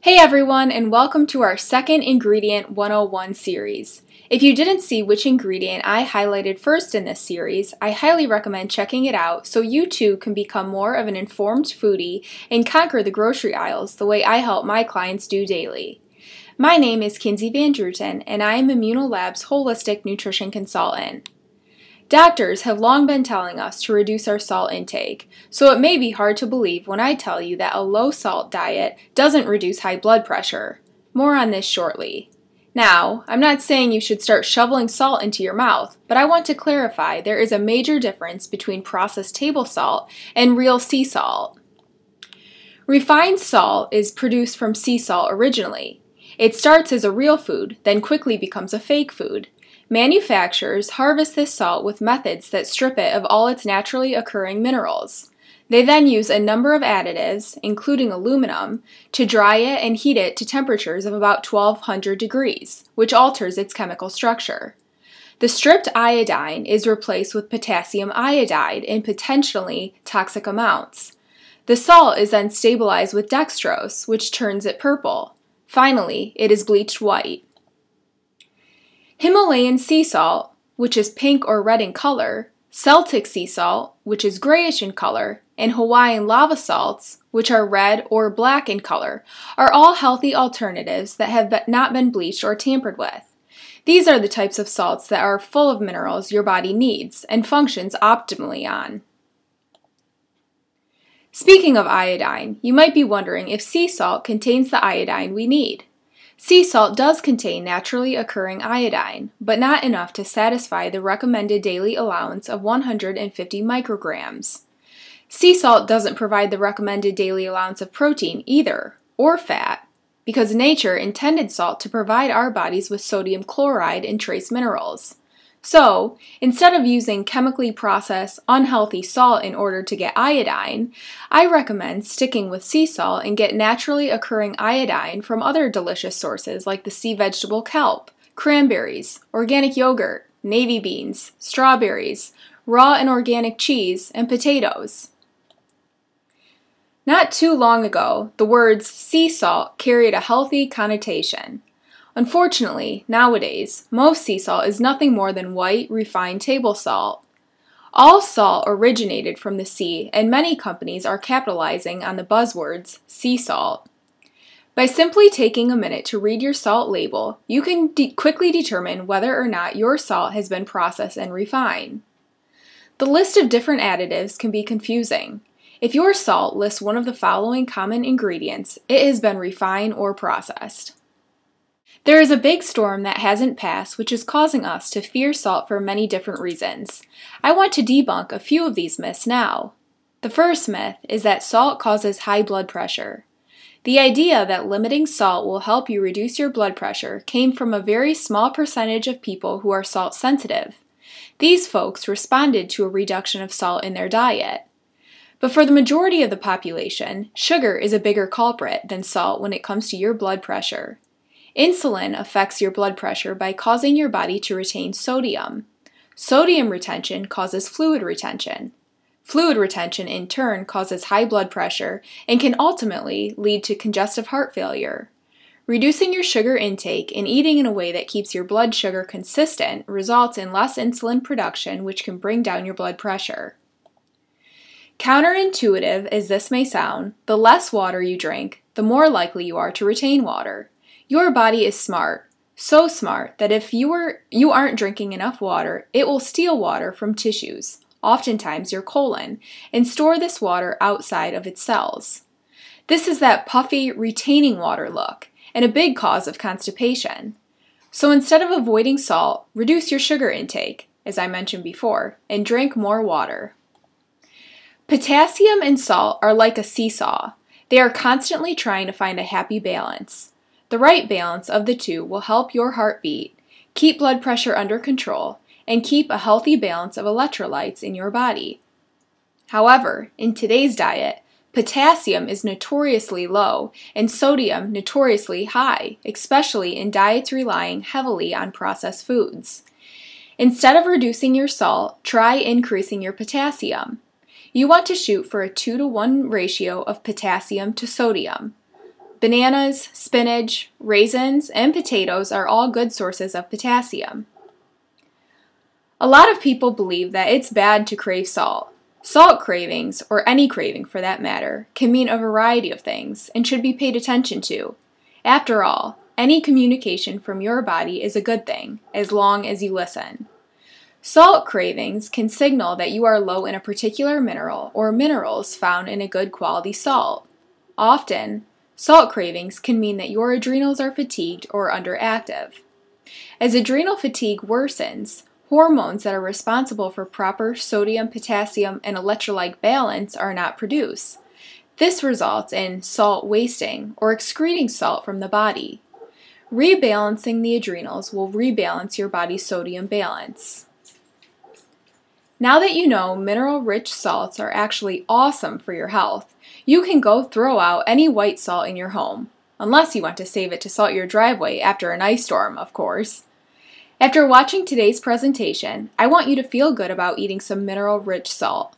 Hey everyone, and welcome to our second Ingredient 101 series. If you didn't see which ingredient I highlighted first in this series, I highly recommend checking it out so you too can become more of an informed foodie and conquer the grocery aisles the way I help my clients do daily. My name is Kinsey Van Druten, and I am Immuno Lab's Holistic Nutrition Consultant. Doctors have long been telling us to reduce our salt intake, so it may be hard to believe when I tell you that a low-salt diet doesn't reduce high blood pressure. More on this shortly. Now, I'm not saying you should start shoveling salt into your mouth, but I want to clarify there is a major difference between processed table salt and real sea salt. Refined salt is produced from sea salt originally. It starts as a real food, then quickly becomes a fake food. Manufacturers harvest this salt with methods that strip it of all its naturally occurring minerals. They then use a number of additives, including aluminum, to dry it and heat it to temperatures of about 1200 degrees, which alters its chemical structure. The stripped iodine is replaced with potassium iodide in potentially toxic amounts. The salt is then stabilized with dextrose, which turns it purple. Finally, it is bleached white. Himalayan sea salt, which is pink or red in color, Celtic sea salt, which is grayish in color, and Hawaiian lava salts, which are red or black in color, are all healthy alternatives that have not been bleached or tampered with. These are the types of salts that are full of minerals your body needs and functions optimally on. Speaking of iodine, you might be wondering if sea salt contains the iodine we need. Sea salt does contain naturally occurring iodine, but not enough to satisfy the recommended daily allowance of 150 micrograms. Sea salt doesn't provide the recommended daily allowance of protein either, or fat, because nature intended salt to provide our bodies with sodium chloride and trace minerals. So, instead of using chemically processed, unhealthy salt in order to get iodine, I recommend sticking with sea salt and get naturally occurring iodine from other delicious sources like the sea vegetable kelp, cranberries, organic yogurt, navy beans, strawberries, raw and organic cheese, and potatoes. Not too long ago, the words sea salt carried a healthy connotation. Unfortunately, nowadays, most sea salt is nothing more than white, refined table salt. All salt originated from the sea, and many companies are capitalizing on the buzzwords sea salt. By simply taking a minute to read your salt label, you can quickly determine whether or not your salt has been processed and refined. The list of different additives can be confusing. If your salt lists one of the following common ingredients, it has been refined or processed. There is a big storm that hasn't passed which is causing us to fear salt for many different reasons. I want to debunk a few of these myths now. The first myth is that salt causes high blood pressure. The idea that limiting salt will help you reduce your blood pressure came from a very small percentage of people who are salt sensitive. These folks responded to a reduction of salt in their diet. But for the majority of the population, sugar is a bigger culprit than salt when it comes to your blood pressure. Insulin affects your blood pressure by causing your body to retain sodium. Sodium retention causes fluid retention. Fluid retention in turn causes high blood pressure and can ultimately lead to congestive heart failure. Reducing your sugar intake and eating in a way that keeps your blood sugar consistent results in less insulin production, which can bring down your blood pressure. Counterintuitive as this may sound, the less water you drink, the more likely you are to retain water. Your body is smart, so smart that if you aren't drinking enough water, it will steal water from tissues, oftentimes your colon, and store this water outside of its cells. This is that puffy, retaining water look, and a big cause of constipation. So instead of avoiding salt, reduce your sugar intake, as I mentioned before, and drink more water. Potassium and salt are like a seesaw. They are constantly trying to find a happy balance. The right balance of the two will help your heart beat, keep blood pressure under control, and keep a healthy balance of electrolytes in your body. However, in today's diet, potassium is notoriously low and sodium notoriously high, especially in diets relying heavily on processed foods. Instead of reducing your salt, try increasing your potassium. You want to shoot for a 2-to-1 ratio of potassium to sodium. Bananas, spinach, raisins, and potatoes are all good sources of potassium. A lot of people believe that it's bad to crave salt. Salt cravings, or any craving for that matter, can mean a variety of things and should be paid attention to. After all, any communication from your body is a good thing, as long as you listen. Salt cravings can signal that you are low in a particular mineral or minerals found in a good quality salt. Often, salt cravings can mean that your adrenals are fatigued or underactive. As adrenal fatigue worsens, hormones that are responsible for proper sodium, potassium, and electrolyte balance are not produced. This results in salt wasting or excreting salt from the body. Rebalancing the adrenals will rebalance your body's sodium balance. Now that you know mineral-rich salts are actually awesome for your health, you can go throw out any white salt in your home, unless you want to save it to salt your driveway after an ice storm, of course. After watching today's presentation, I want you to feel good about eating some mineral-rich salt.